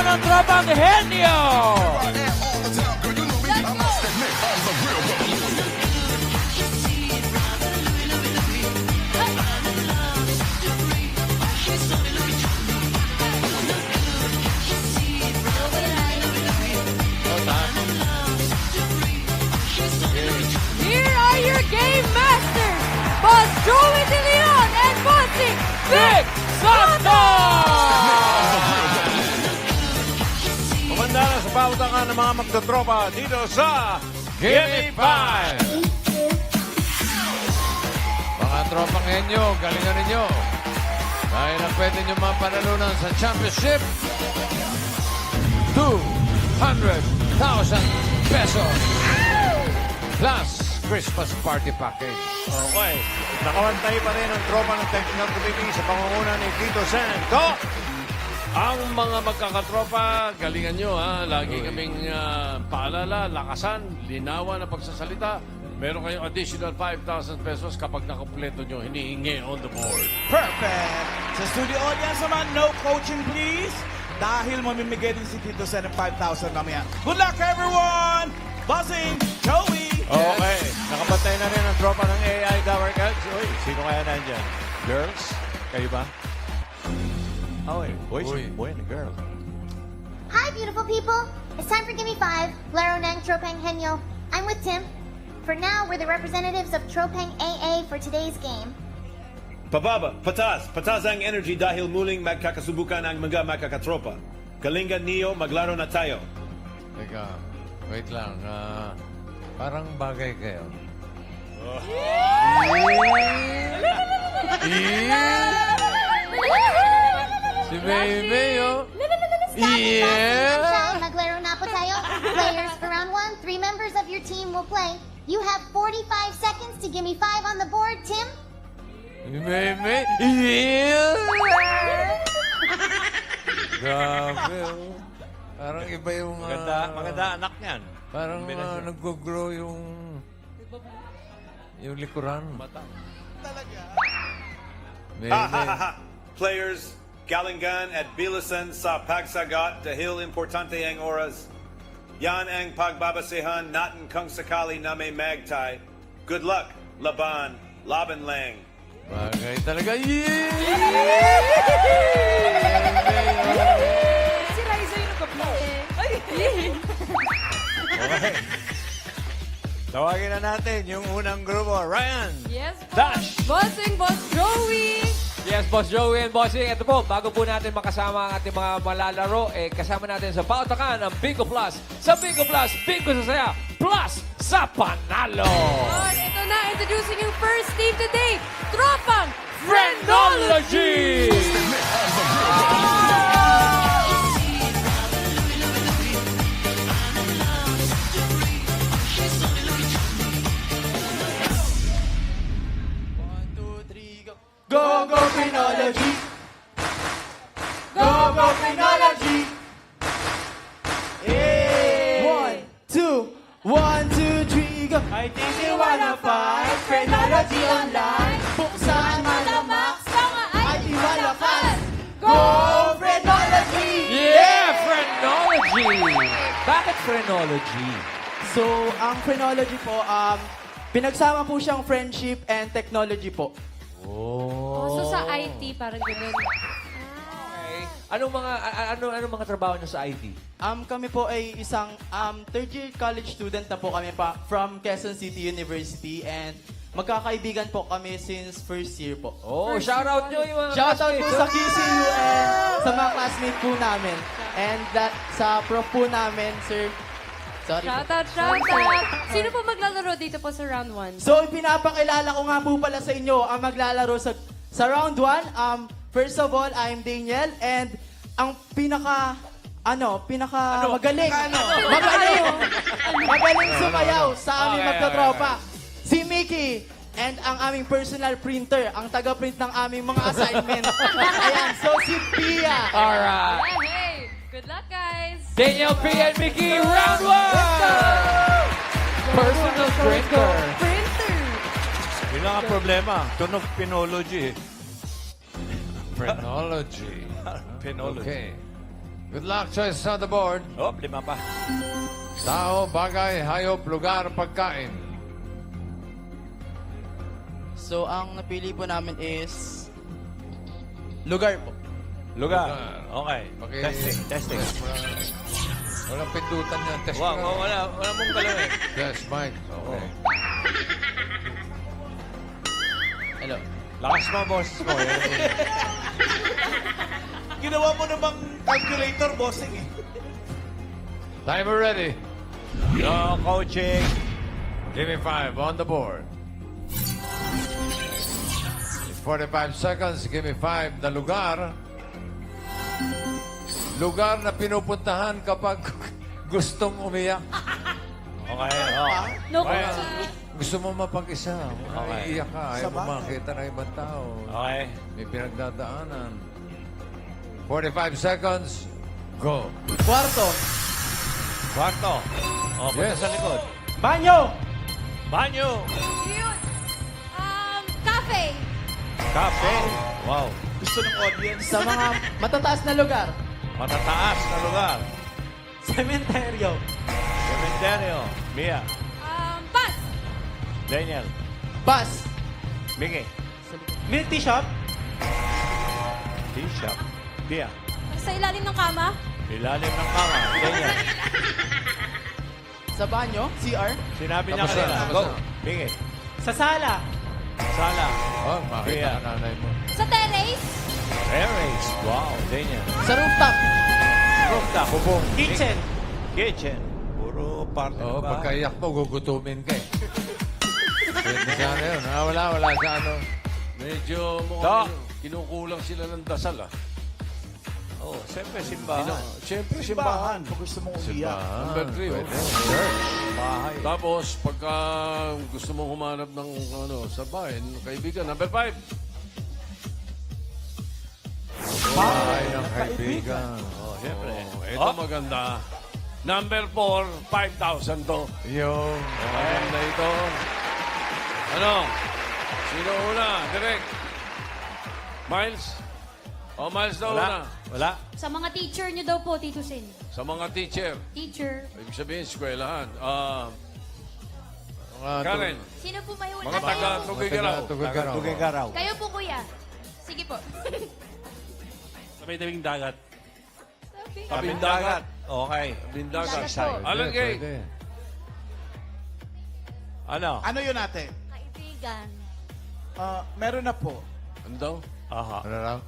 ng tropang Henyo! Here are your game masters, Boss Joey De Leon and Bossing Vic Santos! Kumanda na sa pautangan ng mga magtotropa dito sa Gimme 5! Mga tropang henyo, galingan ninyo. Dahil ang pwede nyo mapanalunan sa championship, 200,000 pesos. Plus, Christmas party package. Okay. Nakawantay pa rin ang tropa ng Technical Committee sa pangunguna ni Tito Santo. Ang mga magkakatropa, galingan nyo ha. Lagi kaming paalala, lakasan, linawan na pagsasalita. Meron kayong additional 5,000 pesos kapag nakapuleto nyo, hinihingi on the board. Perfect! Sa studio audience naman, no coaching please. Dahil mamimigay din si Tito Sen ng 5,000 mamaya. Good luck everyone! Buzzing! Joey! Okay. Nakapatay na rin ang tropa ng AI Tower Cats. Uy, sino kaya nandyan? Girls? Kayo ba? Okay. Boys, Uy. boy and girl. Hi, beautiful people. It's time for Gimme 5, Laro Nang Tropang Henyo. I'm with Tim. For now, we're the representatives of Tropang AA for today's game. Pababa, patas. Patas ang energy dahil muling magkakasubukan ang mga makakatropa. Kalinga Neo, maglaro na tayo. Teka, wait lang. Parang bagay kayo. Si Baby, oh. Yeah! Maglaro na po tayo. Players for round 1, 3 members of your team will play. You have 45 seconds to give me 5 on the board, Tim. Si Baby, yeah! Grabe, oh. Parang iba yung... Maganda anak niyan. Parang nag-grow yung likuran. Players, Galingan at Bilisan sa pagsagot dahil importante ang oras. Yan ang pagbabasehan natin kung sakali na may magtay. Good luck, laban, laban lang. Bagay talaga. Yeah! Si Rizzo yung nagpa-play. Okay. Tawagin na natin yung unang grupo. Ryan! Yes, Dash! Bossing, Boss Joey! Yes, Boss Joey and Bossing. Ito po, bago po natin makasama ang ating mga malalaro, kasama natin sa pautakan ang Bingo Plus. Sa Bingo Plus, Bingo sa saya, plus sa panalo! At ito na, introducing yung first team today, Tropang Friendology! Go, go, Phrenology! Go, go, Phrenology! Hey! 1, 2, 3, go! I think you wanna fight Phrenology online. Buksan malamak sa mga IT malakas. Go, Phrenology! Yeah, Friendology! Bakit Friendology? So, ang Phrenology po, pinagsama po siyang friendship and technology po. Oh, so sa IT, parang ganun. Okay. Anong mga trabaho niyo sa IT? Kami po ay isang third year college student na po kami pa from Quezon City University and magkakaibigan po kami since first year po. Oh, shout out niyo yung mga Shoutout po classmates, sa oh. QCU and sa mga classmates po namin. And sa prof po namin, sir. Sorry po. Shoutout, shoutout! Sino po maglalaro dito po sa round 1? So, pinapakilala ko nga po pala sa inyo ang maglalaro sa round 1. First of all, I'm Daniel and ang magaling sumayaw sa aming magtotropa. Si Mickey and ang aming personal printer, ang taga-print ng aming mga assignment. Ayan, so si Pia. Alright. Hey! Good luck, guys! Daniel P. and Mickey, round 1! Personal printer. Printer! Yun lang ang problema. Tunog Pinology. Phrenology. Pinology. Okay. Good luck, choices on the board. Oh, 5 pa. Tao, bagay, hayop, lugar, pagkain. So, ang napili po namin is lugar po. Lugar. Lugar. Okay. Testing. Walang pindutan yan. Test Wow, mo. wala mong galawin. Yes, Mike. Okay. Hello. Lakas mo, boses mo. Ginawa mo namang calculator, bossing eh. Timer ready. No coaching. Give me 5 on the board. 45 seconds. Give me 5 na lugar. Lugar na pinupuntahan kapag gustong umiyak. Okay. Oh. No Okay. coaching. Gusto mo mapag-isa. Okay. Iiyak ka. Ayaw mo makita ng ibang tao. Okay. May pinagdadaanan. 45 seconds. Go. Kwarto. Kwarto. Oh, punta Yes. sa likod. Banyo! Banyo. Yun. Cafe. Cafe. Wow. Gusto ng audience. Sa mga matataas na lugar. Matataas na lugar. Cementerio. Cementerio. Mia. Pass. Daniel. Bus. Mickey. Milk tea shop. Tea shop. Pia. Sa ilalim ng kama. Ilalim ng kama. Daniel. Sa banyo. CR. Sinabi niya Tapos na, kanina. tapos Go. na. Mickey. Sa sala. Sala. Oh, makita Yeah. ka nanay mo. Sa terrace. Terrace. Wow. Daniel. Sa rooftop. Rooftop. Bubong. Kitchen. Kitchen. Puro parte Oo, ng bahay. pagkaiyak mo, gugutumin ka eh. Pwede sana yun. Wala sa ano. Doc. Oh, Medyo mukhang kinukulang sila ng dasal ah. Oh, siyempre simbahan. Siyempre, Simbahan. Kung gusto mong umiyak. Number 3, oh. Pwede. Bahay. Tapos, pagka gusto mong humanap ng sa bahay, kaibigan, number 5. Bahay ng kaibigan. Oh, siyempre. Ito maganda. Number 4, 5,000 to. Yung. Maganda ito. Ano? Sino una? Direct. Miles? O, Miles daw una. Wala. Sa mga teacher niyo daw po, Tito Sin. Sa mga teacher. Teacher. Ibig sabihin, eskwelahan. Karen. Sino po may una? Mga taga Tugigaraw. Tugigaraw. Kayo po, kuya. Sige po. Sabay daming dagat. Tabing dagat. Okay. Tabing dagat. Dagat po. Alan Gay. Ano? Ano yun natin? Kaibigan. Meron na po. Ano daw? Aha. Ano raw?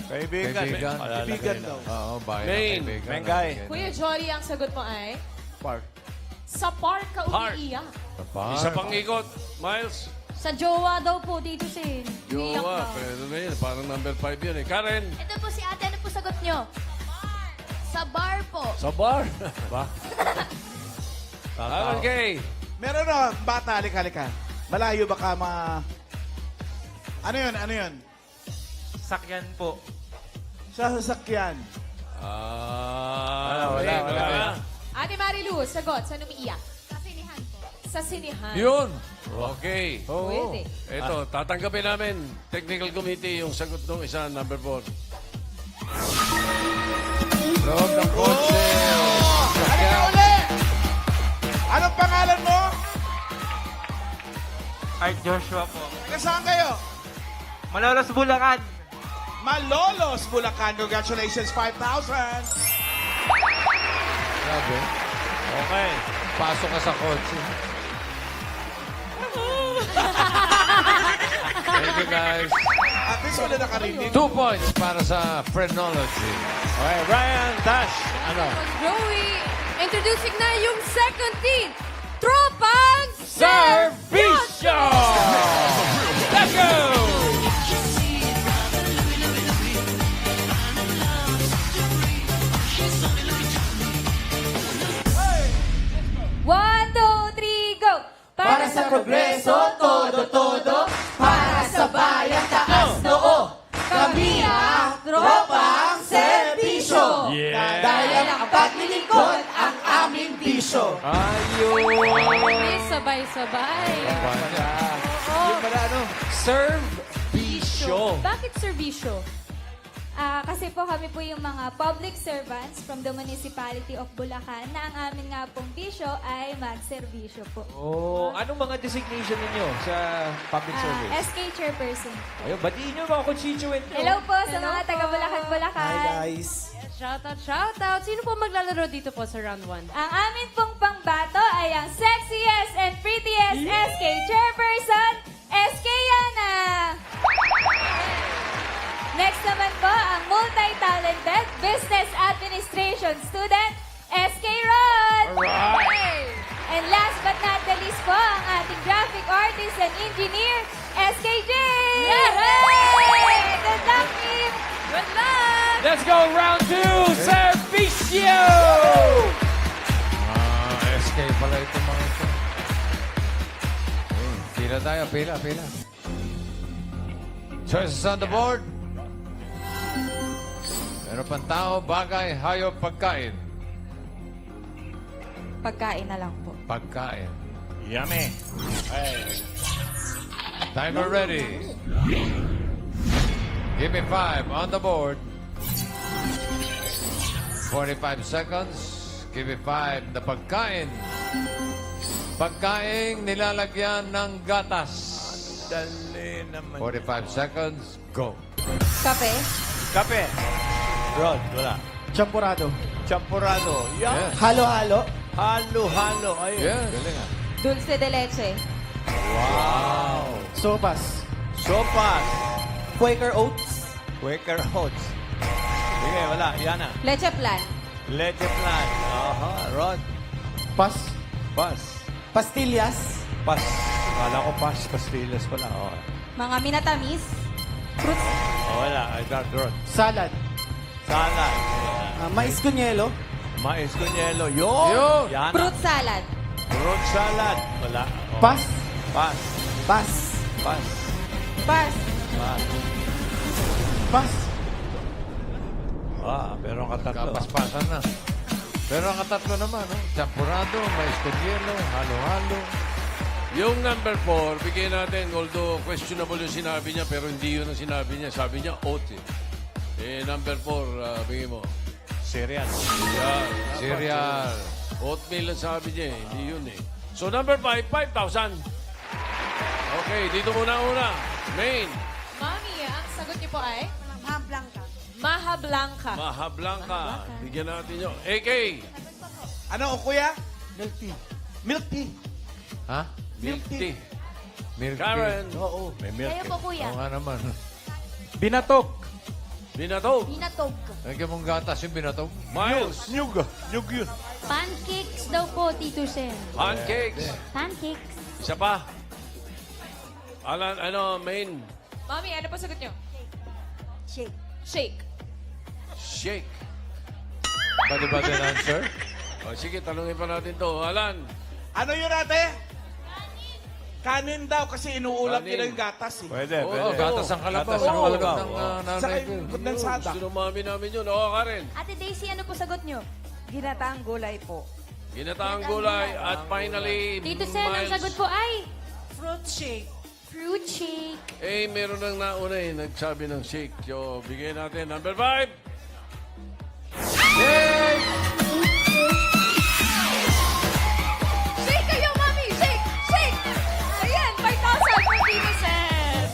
Kaibigan. Kaibigan. Kaibigan daw. Oo, bahay ng Main. kaibigan. Mengay. Kuya Jory, ang sagot mo ay, Park. sa park ka Park. umiiyak. Sa park. Ah. Isa pang ikot. Miles. Sa jowa daw po, Tito Sin. Umiyak Jowa. daw. Pero na yun. Parang number 5 yun eh. Karen. Ito po si ate. Ano po sagot nyo? Sa bar po. Sa bar. Ba? Alan Gay. Meron na, bata, halika. Malayo baka Ano yun? Sakyan po. Sa sasakyan. Wala. Ate Marilu, sagot. Saan umiiyak? Sa sinihan po. Sa sinihan. Yun. Okay. Pwede. Ito, tatanggapin namin, technical committee, yung sagot ng isa, number 4. Loob ng kotse. Halika uli! Anong pangalan mo? Art Joshua po. Saan kayo? Malolos, Bulacan. Malolos, Bulacan. Congratulations, 5,000. Grabe. Okay. Pasok ka sa kotse. Thank you, guys. At least wala nakarinig. 2 points para sa Phrenology. Okay, Ryan, Tash. Ano? Joey, introducing na yung second team. Tropang Servisyo! Let's go! One, two, three, go! Para sa progreso, todo. Para sa bayan, taas noo. Kami ang tropang serbisyo. Yeah. Dahil ang paglilingkod ang aming bisyo. May sabay-sabay. Yung pala, ano? Servisyo. Bakit servisyo? Kasi po kami po yung mga public servants from the municipality of Bulacan na ang amin nga pong bisyo ay magserbisyo po. Oh, anong mga designation ninyo sa public service? SK Chairperson. Ayun, batiin nyo mga constituent nyo. Hello po sa Hello mga po. taga Bulacan. Guys. Shoutout. Sino po maglalaro dito po sa round 1? Ang amin pong pangbato ay ang sexiest and prettiest SK Chairperson, SK Yana. Next naman po, ang multi-talented business administration student, SK Rod. Alright. And last but not the least po, ang ating graphic artist and engineer, SK James. Yay! Good luck, team! Good luck! Let's go round 2, Servicio! SK pala itong mga ito. Pila tayo, pila. Choices on the board. Meron pang tao, bagay, hayop, pagkain. Pagkain na lang po. Pagkain. Yummy. Timer ready. Give me 5 on the board. 45 seconds. Give me 5 na pagkain. Pagkain nilalagyan ng gatas. Dali naman. 45 seconds. Go. Kape? Kape. Rod, wala. Champurado. Champurado. Yan. Yes. Halo-halo. Halo-halo. Ayun. Yes. Galing ah. Dulce de leche. Wow. Sopas. Sopas. Quaker Oats. Quaker Oats. Sige, wala. Yan na. Leche plan. Leche plan. Aha, Rod. Pas. Pas. Pastillas. Pas. Kala ko pas. Pastillas pala. Oh. Mga minatamis. Fruits. Oh, wala. I got Rod. Salad. Salad. Mais con yelo. Mais con yelo. Yun. Yun. Yan. Fruit salad. Fruit salad. Wala. Oh. Pas. Pas. Pas. Pas. Bars. Pas. Pas. Pero ang katatlo. Kapaspasan na. Pero ang katatlo naman, no? Champurado, mais con hielo, halo-halo. Yung number 4, bigyan natin, although questionable yung sinabi niya, pero hindi yun ang sinabi niya. Sabi niya, oat eh. Number 4, bigyan mo. Cereal. Cereal. Oatmeal ang sabi niya eh. Hindi yun eh. So number 5, 5,000. Okay, dito muna una. Main. Mami, ang sagot niyo po ay? Maha Blanca. Maha Blanca. Maha Blanca. Bigyan natin yun. AK. Ano, kuya? Milk tea. Milk tea. Ha? Milk tea. Milk Karen. tea. Oo. May milk Kayo po, tea. kuya. Oo nga naman. Binatok. Binatog. Binatog. Lagyan mong gatas yung binatog. Miles. Nyug. Nyug yun. Pancakes daw po, Tito Sen. Pancakes. Pancakes. Isa pa. Alan, main. Mami, ano po sagot niyo? Shake. Shake. Shake. Pwede ba din answer? O, sige, tanungin pa natin to. Alan. Ano yun ate? Kanin daw kasi inuulam Kanin. nila yung gatas eh. Pwede, Oo, gatas ang kalabaw. Gatas ang Oo. kalabaw. Ng Sa nanay ko. kondensada. Gusto ng mami namin yun. Oo, Karen. Ate Daisy, ano po sagot nyo? Ginataang gulay po. Ginataang gulay. At finally, Tito Sen, ang Miles. sagot po ay Fruit shake. fruit shake. Meron nang nauna nagsabi ng shake. So, bigyan natin. Number 5. Shake kayo, Mami! Shake! Shake! Ayan, 5,000 for Tito Sen.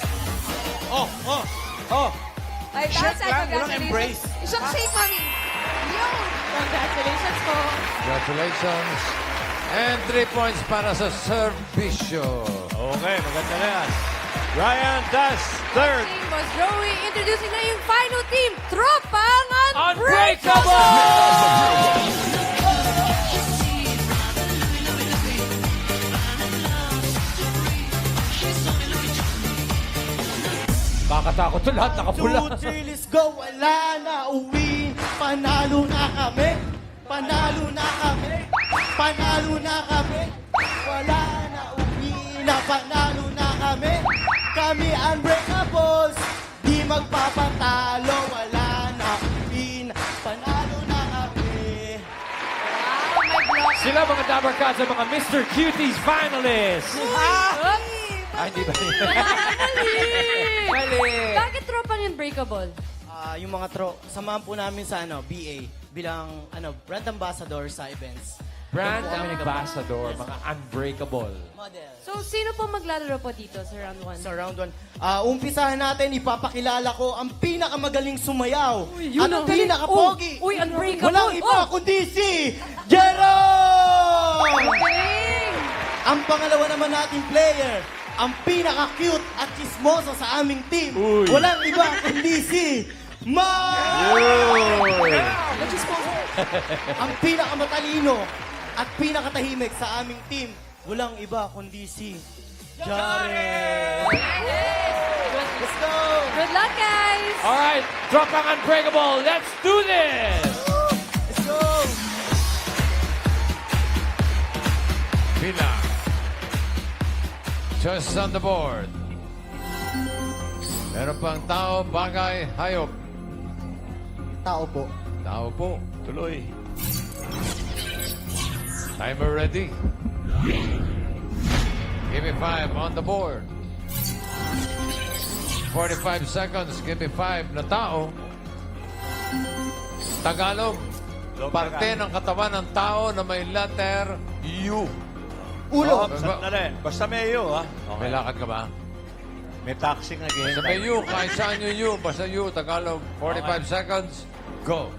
Oh. 5,000, Shake lang, walang congratulations. embrace. Isang shake, Mami. Yun! Congratulations po. Congratulations. And 3 points para sa Servicio. Okay, maganda na yan. Ryan Das, third. Team Boss Joey, introducing na yung final team, Tropang Unbreakable! Kakatakot to lahat, nakapula. 2, 3, let's go. Wala na uwi. Panalo na kami. Panalo na kami. Panalo na kami. Wala na uwi na panalo na kami. Kami unbreakables. Di magpapatalo. Wala na uwi na panalo na kami. Sila mga Dabber Cats ang mga Mr. Cuties finalists. Ay, hindi ba? Mali. Bakit Tropang Unbreakable? Yung mga samahan po namin sa BA bilang brand ambassador sa events. Brand Doon po kami ambassador, mga unbreakable. Model. So, sino po maglalaro po dito sa round 1? Sa round 1. Umpisahan natin, ipapakilala ko ang pinakamagaling sumayaw at ang pinakapogi. Uy, unbreakable. Walang iba kundi si Jerome! Ang pangalawa naman nating player, ang pinaka-cute at chismoso sa aming team. Walang iba kundi si ang pinakamatalino at pinakatahimik sa aming team. Walang iba kundi si Jared. Let's go! Good luck, guys! All right, Tropang Unbreakable, let's do this! Let's go! Bilang. Just on the board. Meron pang tao, bagay, hayop. Tao po. Tao po. Tuloy. Timer ready. Give me 5 on the board. 45 seconds. Give me 5 na tao. Tagalog. Parte ng katawan ng tao na may letter U. Ulo. Sandali. Basta may iyo, ha? May lakad ka ba? May taxing Basta again. may U. Kahit saan yung U. Basta U. Tagalog. 45 seconds. Go.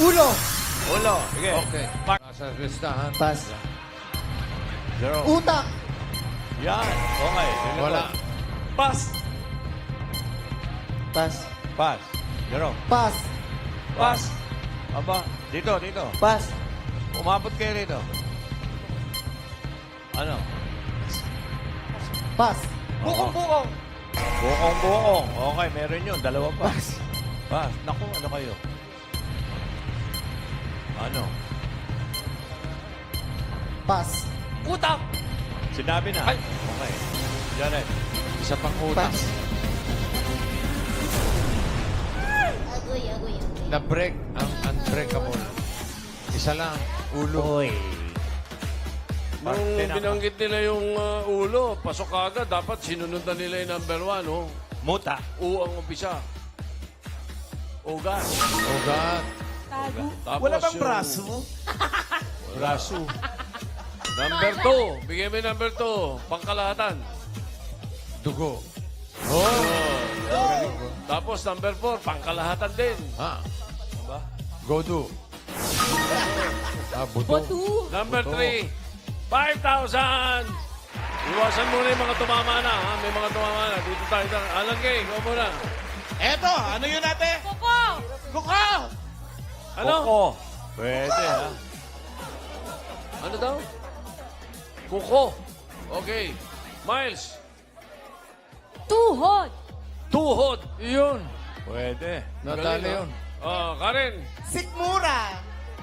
Ulo. Ulo. Sige. Okay. Nasa listahan. Pass. Zero. Utak. Yan. Okay. Wala. Pass. Pass. Pass. Zero. Pass. Pass. Aba. Dito, dito. Pass. Umabot kayo rito. Ano? Pass. Bukong-bukong. Bukong-bukong. Okay, meron yun. Dalawa pa. Pass. Naku, ano kayo? Ano? Pass. Utak! Sinabi na. Ay. Okay. Jared. Isa pang utang. Pass. Agoy, agoy, agoy. Na-break ang unbreakable. Isa lang. Ulo. Uy. Nung binanggit nila yung ulo, pasok agad. Dapat sinunundan nila yung number 1, oh. Muta. U ang umpisa. Ugat. Ugat. Tapos Wala bang yung braso? Braso. Number 2. Bigyan mo yung number 2. Pangkalahatan. Dugo. Tapos number 4. Pangkalahatan din. Ha? Godu. Buto. Number Buto. 3. 5,000! Iwasan muna yung mga tumama na, ha? May mga tumama na. Dito tayo. Alan Kay, ikaw muna. Eto, ano yun natin? Kuko! Kuko! Ano? Kuko. Pwede, ha? Ano daw? Kuko. Okay. Miles. Tuhod! Tuhod. Yun. Pwede. Nadali Galing, yun. Karen. Sikmura!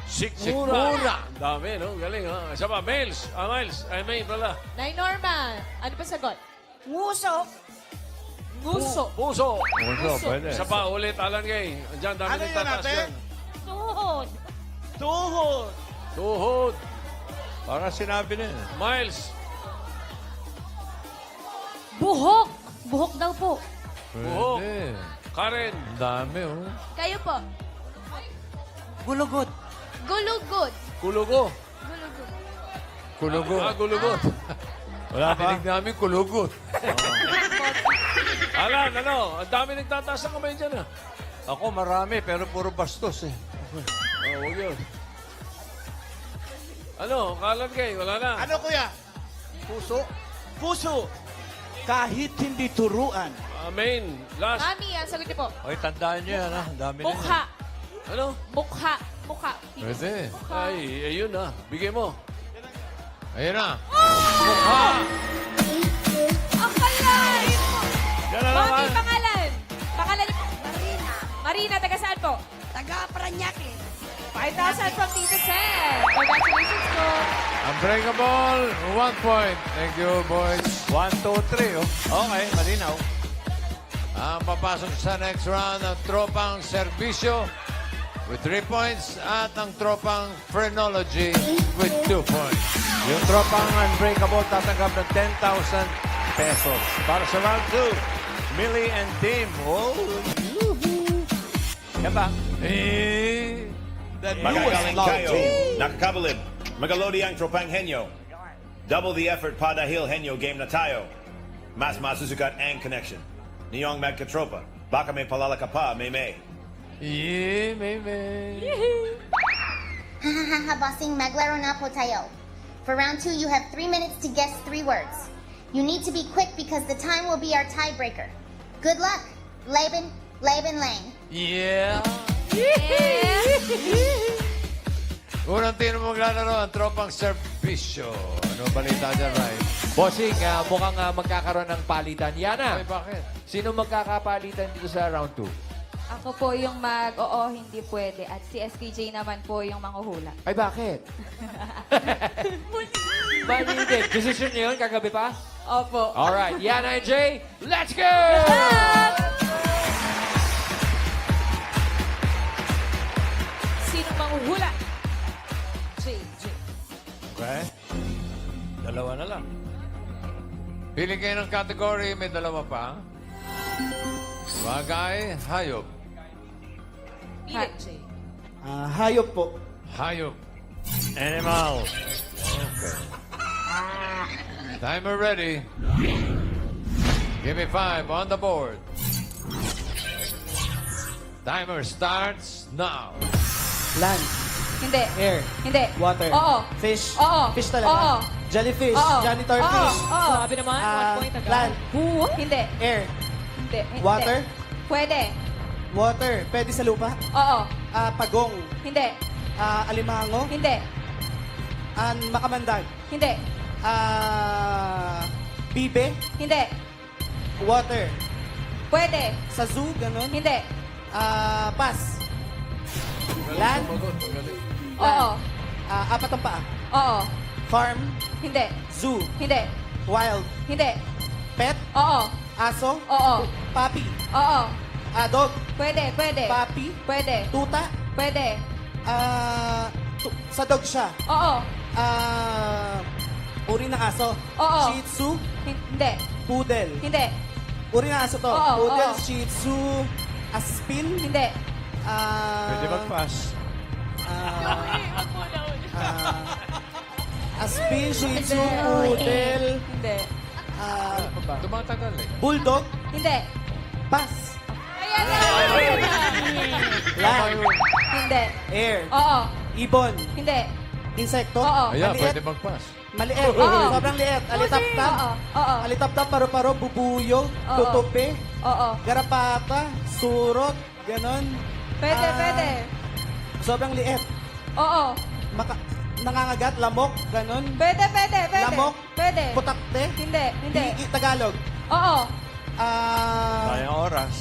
Sikmura. Ang dami, no? Galing, ha? Isa pa, Miles. Miles. Ay, May pala. Nay Norma, ano pa sagot? Nguso! Nguso! Puso. Puso, pwede. Isa pa, ulit, Alan Kay. Andiyan, dami Ano ng yun tataas natin? yan. Tuhod. Tuhod! Tuhod. Para sinabi na yun. Miles. Buhok. Buhok daw po. Buhok. Pwede. Karen. Ang dami, oh. Kayo po. Gulugod. Gulugod. Kulugo. Gulugod. Kulugo. Gulugot. Wala pa? Dinig namin kulugot. Alan, ano? Ang dami nagtataas ng kamay dyan, ha? Ako marami, pero puro bastos eh. Huwag yun. Ano? Kalan Kay, wala na. Ano kuya? Puso? Puso! Kahit hindi turuan. Main. Last. Mami, ang sagot niyo po. Okay, tandaan niyo yan, ha? Ang dami na yan. Mukha. Ano? Mukha. Mukha. Pwede. Ay, ayun na. Bigay mo. Ayun na. Ang kalay! Yan na Mami, naman. pangalan. Pangalan niyo po. Marina. Marina, taga saan po? Taga Paranaque! 5,000 from Tita Sen. Congratulations po. Unbreakable. 1 point. Thank you, boys. 1, 2, 3, oh. Okay, malinaw. Ang papasok sa next round ang tropang serbisyo with 3 points at ang tropang phrenology with 2 points. Yung tropang Unbreakable tatanggap ng 10,000 pesos. Para sa round 2, Millie and Team. Oh, Yan ba? Magagaling kayo. Nakakabalib. Magalodiang tropang henyo. Double the effort pa dahil henyo game na tayo. Mas masusukat ang connection. Niyong magkatropa. Baka may palalaka pa, may. Yeah, maybe. Hahaha, bossing, maglaro na po tayo. For round 2, you have 3 minutes to guess 3 words. You need to be quick because the time will be our tiebreaker. Good luck, Laban Lang. Yeah. Unang tino maglalaro ang tropang serbisyo. Ano balita dyan, Ray? Bossing, mukhang magkakaroon ng palitan. Yana, Ay, bakit? sino magkakapalitan dito sa round 2? Ako po yung oo, hindi pwede. At si SKJ naman po yung manghuhula. Ay, bakit? Mali din. Decision niyo yun kagabi pa? Opo. Alright, Yana and Jay, let's go! Sino manghuhula? J. Okay. Dalawa na lang. Pili kayo ng category, may dalawa pa. Bagay, hayop. J. Hayop po. Hayop. Animal. Okay. Timer ready. Give me 5 on the board. Timer starts now. Land. Hindi. Air. Hindi. Water. Oo. Fish. Oo. Fish talaga. Oo. Jellyfish. Oo. Janitor Oo. fish. Oo. Sabi naman, Ah, 1 point agad. land. Hindi. Air. Hindi. Hindi. Water. Pwede. Water. Pwede sa lupa. Oo. Pagong. Hindi. Alimango. Hindi. Makamandag. Hindi. Bibe. Hindi. Water. Pwede. Sa zoo, ganun. Hindi. Pass. Land. Oo. Apat ang paa. Oo. Farm. Hindi. Zoo. Hindi. Wild. Hindi. Pet. Oo. Aso. Oo. Puppy. Oo. Dog. Pwede. Pwede. Puppy. Pwede. Tuta. Pwede. Sa dog siya. Oo. Uri ng aso. Oo. Shih Tzu. Hindi. Poodle. Hindi. Uri ng aso to. Oo, Poodle, oo. Shih Tzu, Aspin. Hindi. Pwede mag-pass. Aspin, Shih Tzu, Poodle. Hindi. Ano pa ba? Tumatagal eh. Bulldog. Hindi. Pass. Ayan na. Land. Hindi. Air. Oo. Ibon. Hindi. Insekto. Oo. Ayan, Maliit. pwede mag-pass. Maliit. Oo. Sobrang liit. Alitap-tap. Oo. Oo. Alitap-tap, paro-paro, bubuyog, Oo. tutupi, Oo. garapata, surot, ganon. Pwede, Ah, pwede. Sobrang liit. Oo. Nangangagat, lamok, ganon. Pwede, pwede, pwede. Lamok. Pwede. Putakte. Hindi, hindi. Tagalog. Oo. Sayang oras.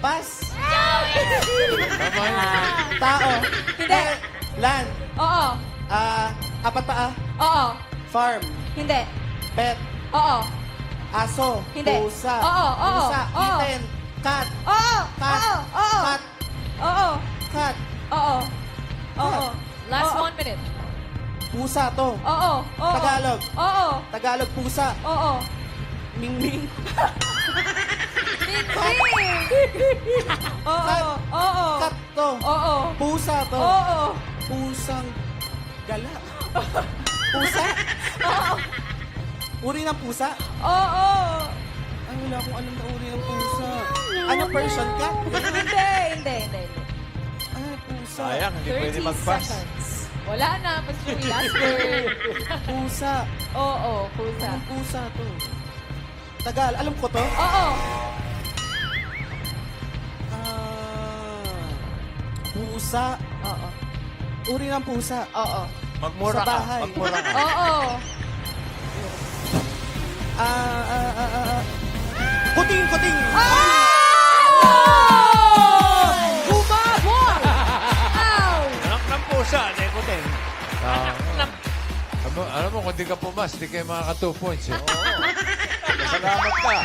Pass. Tama yun. Tao. Hindi. Land. Oo. Apat paa. Oo. Farm. Hindi. Pet. Oo. Aso. Hindi. Pusa. Oo, oo, Pusa. oo. Kitten. Cat. Oo. Cat. Oo. Oo. Cat. Oo. Cat. Oo. Oo. Last Oo. 1 minute. Pusa to. Oo. Oo. Tagalog. Oo. Tagalog pusa. Oo. Mingming. Oo. Oo. Cat to. Oo. Pusa to. Oo. Pusang gala. Pusa? Oo. Uri ng pusa? Oo. Ay, wala akong alam na uri ng pusa. Ano, Persian cat? Hindi, hindi, hindi. Ay, pusa. Sayang, hindi pwede 30 mag-pass. seconds. Wala na. Basta yung last word. Pusa. Oo, pusa. Anong pusa to? Tagal, alam ko to? Oo. Pusa. Oo. Uri ng pusa. Oo. Magmura Sa ka. bahay. Magmura ka. Oo. Kuting, kuting. Umabot! Ow! Anak ng pusa, Nekoten. Alam mo, kung di ka pumas, di kayo makaka 2 points eh. Salamat ka.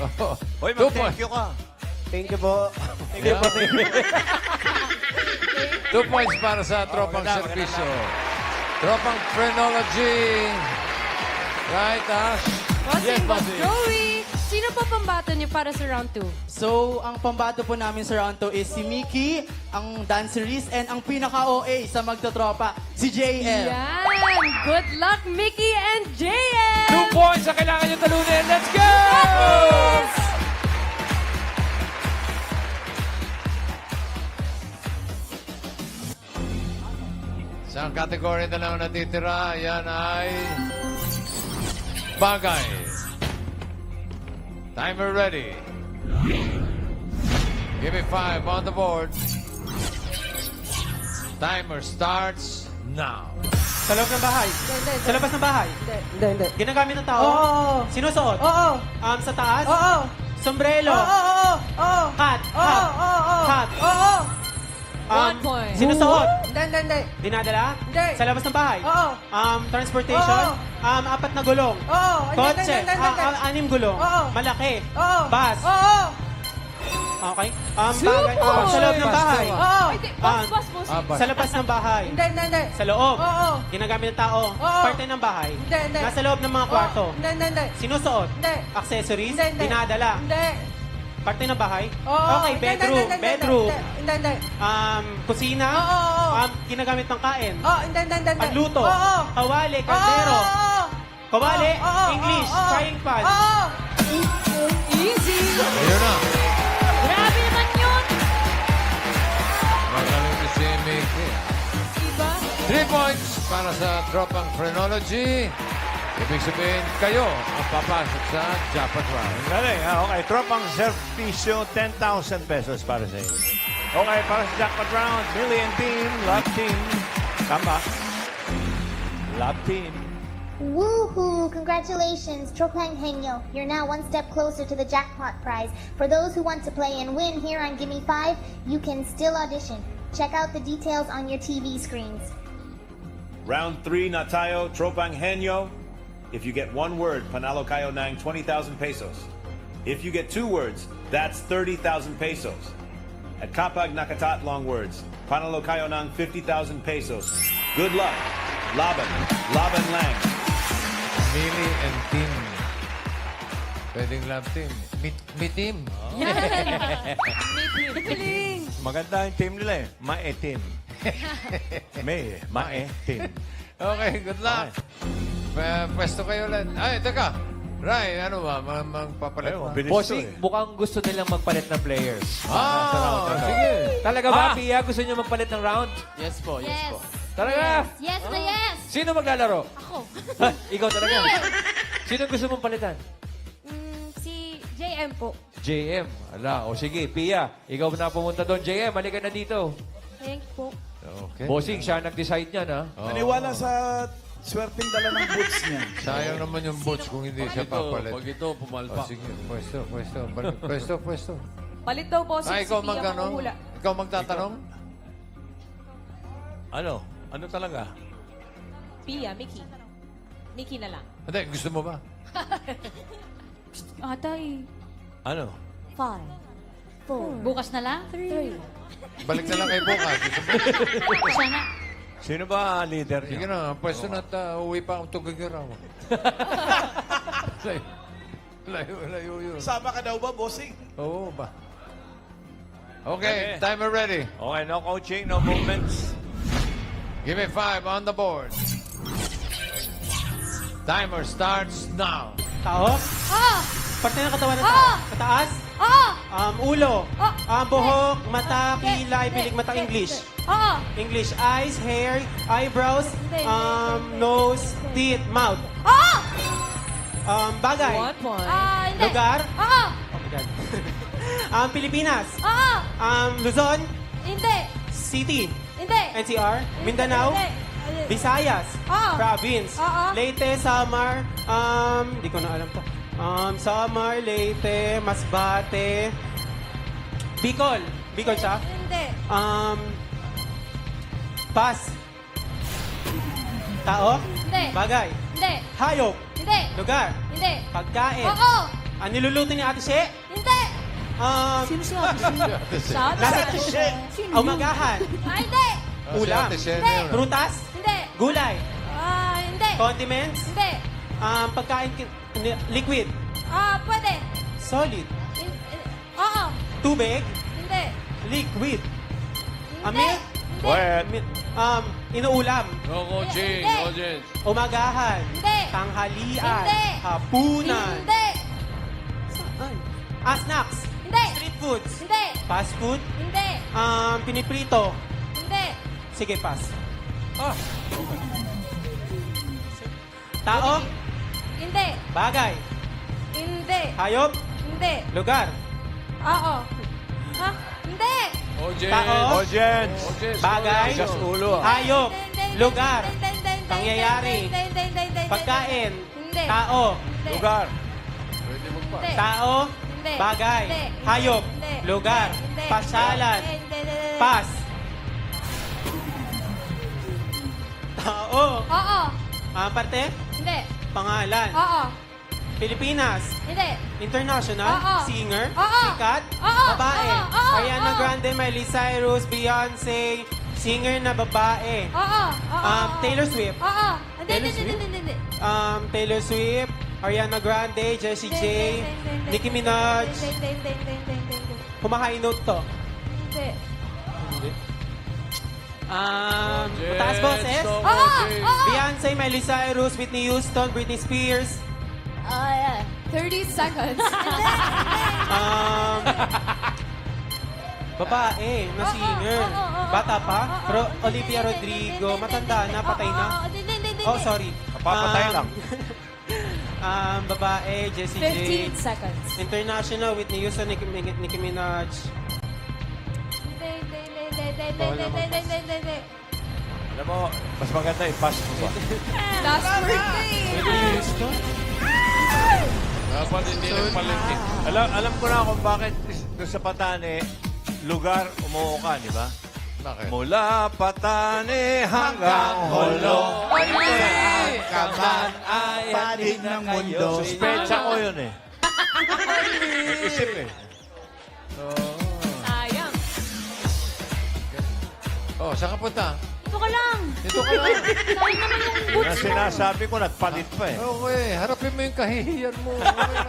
Oo. Hoy, 2 points. mag-thank you ka. Thank you po. Thank you Yeah. po. Thank you. 2 points para sa tropang maganda, serbisyo. Tropang phrenology. Right, Ash? Bossing, Boss Bossy. Joey. Sino po pambato niyo para sa round 2? So, ang pambato po namin sa round 2 is si Mickey, ang dancerist, and ang pinaka-OA sa magtotropa, si JM. Yan! Good luck, Mickey and JM! 2 points ang kailangan nyo talunin. Let's go! Sa category na lang natitira, yan ay bagay. Timer ready. Give me 5 on the board. Timer starts now. Sa loob ng bahay. Sa labas ng bahay. Hindi. Ginagamit ng tao. Oo. Sinusuot. Oo. Sa taas. Oo. Sombrero. Oo. Oo. Hat. Oo. Hat. Oo. 1 point. Sinusuot. Hindi. Dinadala. Hindi. Sa labas ng bahay. Oo. Transportation. Oo. 4 na gulong. Oo. Kotse. Hindi. 6 gulong. Oo. Malaki. Oo. Bus. Oo. Okay. Two Bagay. Sa loob ng bahay. Oo. Ay, di, boss. Sa labas ng bahay. Hindi. Sa loob. Oo. Ginagamit ng tao. Oo. Parte ng bahay. Hindi. Nasa loob ng mga kwarto. Hindi. Sinusuot. Hindi. Accessories. Hindi. Dinadala. Hindi. Parte ng bahay. Oo. Okay, bedroom. Bedroom. Hindi. Kusina. Oo. Ginagamit ng kain. Oo. Hindi. Pagluto. Oo. Kawali. Kaldero. Oo. Kawali. Oo. English. Oo. Frying pan. Oo. Easy! Ayun na. Grabe naman yun! Magaling ko si Mickey. Diba? 3 points para sa tropang phrenology. Ibig sabihin, kayo ang papasok sa jackpot round. Galing, ha? Okay, tropang servisyo, 10,000 pesos para sa inyo. Okay, para sa jackpot round, million team, love team. Tama. Love team. Woohoo! Congratulations, Tropang Henyo. You're now one step closer to the jackpot prize. For those who want to play and win here on Gimme 5, you can still audition. Check out the details on your TV screens. Round 3 na tayo, Tropang Henyo. If you get 1 word, panalo kayo ng 20,000 pesos. If you get 2 words, that's 30,000 pesos. At kapag nakatatlong words, panalo kayo ng 50,000 pesos. Good luck. Laban. Laban lang. Mili and team. Pwedeng love team. Meet team. Yan! Galing! Maganda yung team nila eh. Mae-team. Mae-team. Okay, good luck. Pwesto kayo ulit. Ay, teka. Ray, ano ba? Magpapalit Ayun, ba? bilis Bossing, to eh. mukhang gusto nilang magpalit ng players. Sige. Talaga ba, Pia? Gusto niyo magpalit ng round? Yes po. Talaga? Yes na yes! Sino maglalaro? Ako. Ikaw talaga. Sino gusto mong palitan? Si JM po. JM. Ala, o sige, Pia. Ikaw na pumunta doon. JM, halika na dito. Thank you po. Okay. Bossing, siya nag-decide niyan, ha? Naniwala sa swerteng dala ng boots niya. Sayang naman yung boots kung hindi siya papalit. Pag ito, pumalpak. Sige, pwesto. Palit daw, boss. Ay, ikaw magtanong? Ikaw magtatanong? Ano talaga? Pia, Mickey. Mickey na lang. Hindi, gusto mo ba? Atay. Ano? 5, 4. Bukas na lang? 3. Balik na lang kayo bukas. Siya na. Sino ba leader Sige niyo? na, pwesto na uwi pa akong tugagiraw. Layo yun. Sama ka daw ba, bossing? Oo ba? Okay, timer ready. Okay, no coaching, no movements. Give me 5 on the board. Timer starts now. Tao. Parte ng katawan ng tao. Sa taas. Ulo. Buhok, mata, kilay, pilik, mata, English. English, eyes, hair, eyebrows, nose, teeth, mouth. Bagay. 1 point. Hindi. Lugar. Oh my God. Pilipinas. Luzon. Hindi. City. Hindi. NCR. Mindanao. Hindi. Visayas. Province. Leyte, Samar. Hindi ko na alam to. Samar, Leyte, Masbate. Bicol. Bicol siya. Hindi. Pass. Tao. Hindi. Bagay. Hindi. Hayop. Hindi. Lugar. Hindi. Pagkain. Oo. Niluluto ni Ate She. Hindi. Sino siya? Nasa umagahan. Hindi. Ulam. Prutas. Hindi. Gulay. Hindi. Condiments. Hindi. Pagkain, liquid. Pwede. Solid. Oo. Tubig. Hindi. Liquid. Hindi. Milk. Wet. Inuulam. No coaching, Hindi. coaching. Umagahan. Hindi. Tanghalian. Hindi. Hapunan. Hindi. Saan? Snacks. Hindi. Street foods. Hindi. Fast food. Hindi. Piniprito. Hindi. Sige, pass. Tao. Hindi. Bagay. Hindi. Hayop. Hindi. Lugar. Oo. Ha? Hindi. Audience. Tao. Audience. Audience. Bagay. Just ulo. Hayop. Hindi. Lugar. Hindi. Hindi. Pangyayari. Hindi. Hindi. Pagkain. Hindi. Tao. Hindi. Lugar. Pwede magpa. Hindi. Tao. Hindi. Bagay. Hindi. Hayop. Hindi. Lugar. Hindi. Pasyalan. Hindi. Pass. Tao. Oo. Parte. Hindi. Pangalan. Oo. Pilipinas. Hindi. International. Oo. Singer. Oo. Sikat. Oo. Babae. Oo. Ariana Oo. Grande, Miley Cyrus, Beyonce. Singer na babae. Oo. Oo. Taylor Swift. Oo. Hindi. Taylor Hindi. Swift? Hindi. Taylor Swift. Ariana Grande, Jessie J. Hindi. Nicki Minaj. Hindi. Humahigh note to. Hindi. Taas boses. No Oo. coaching. Oo. Beyonce, Miley Cyrus, Whitney Houston, Britney Spears. 30 seconds. Babae na singer. Bata pa? Pero Olivia Rodrigo, matanda na, patay na. Oh, sorry. Kapapatay lang. Babae, Jessie J. 15 seconds. International, Whitney Houston, Nicki Minaj. Hindi. Alam mo, mas maganda i-pass mo ba? Last word na eh. Whitney Houston? Dapat hindi nagpalintik. Alam ko na kung bakit doon sa Patane, lugar umuo ka, di ba? Bakit? Mula Patane hanggang Holo. Kaman ay Panig ng mundo. Suspecha ko yun eh. Nag-isip eh. Sayang. Oh, saan ka punta? Ito ka lang. Dito ka lang. Sayang naman yung Yun boots ang mo. sinasabi ko, nagpalit pa eh. Okay, harapin mo yung kahihiyan mo. Okay lang.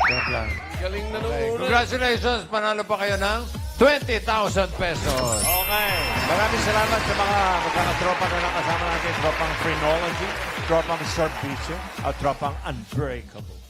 Joke lang. Galing na nung Okay. una. Congratulations! Panalo pa kayo ng 20,000 pesos. Okay. Maraming salamat sa mga magkakatropa na nakasama natin. Tropang Phrenology, Tropang Servicio, at Tropang Unbreakable.